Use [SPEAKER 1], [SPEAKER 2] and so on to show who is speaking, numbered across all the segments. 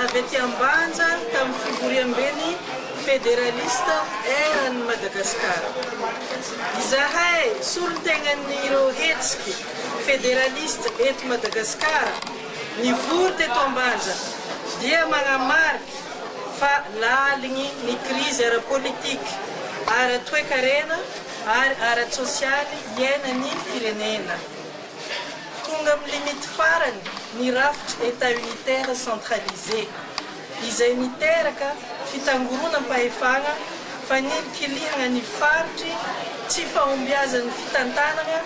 [SPEAKER 1] avy aty Ambanja tamin'ny fivoriam-beny fédéraliste eran'ny Madagasikara. Izahay solon-tegnan'ireo hetsiky fédéraliste eto Madagasikara nivory teto Ambanja dia magnamariky fa laligny ny crise ara-politique, ara-toekarena ary ara-sosialy iainan'ny firenena. Tonga amin'ny limite farany ny rafitry état unitaire centralisé izay niteraka fitangoronam-pahefagna fanilokilihana ny faritry tsy fahombiazan'ny fitantanana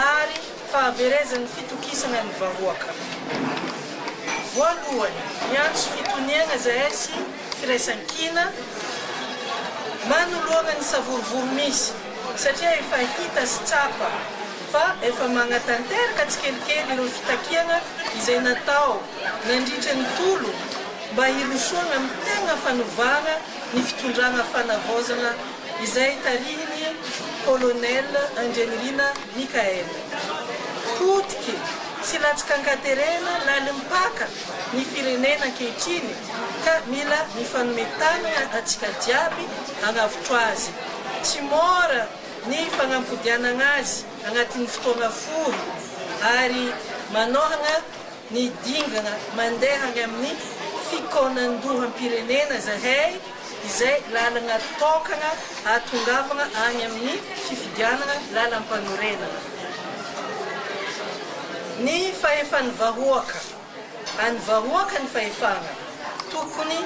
[SPEAKER 1] ary fahaverezan'ny fitokisana ny vahoaka. Voalohany, miantso fitoniana zahay sy firaisan-kina manoloana ny savorivory misy satria efa hita sy tsapa fa efa magnatanteraka tsikelikely ireo fitakiana izay natao nandritra ny tolo mba hirosoana amin'ny tegna fanovana ny fitondrana fanavozana izay tarihiny colonel Andrianirina Mikael. Potiky sy latsakan-katerena lalimpaka ny firenena ankehitriny ka mila mifanometana atsika jiaby hagnavotro azy. Tsy mora ny fanampodianana azy agnatin'ny fotoana fohy ary manohana ny dingana mandeha any amin'ny fikonan-doham-pirenena zahay izay lalana tokana hatongavana any amin'ny fifidianana lalam-panorenana. Ny fahefan'ny vahoaka, any vahoaka ny fahefana tokony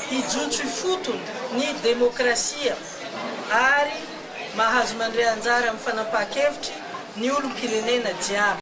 [SPEAKER 1] hijotso fotony ny demokrasia ary mahazo mandray anjara amin'ny fanapahan-kevitry ny olom-pirenena jiaby.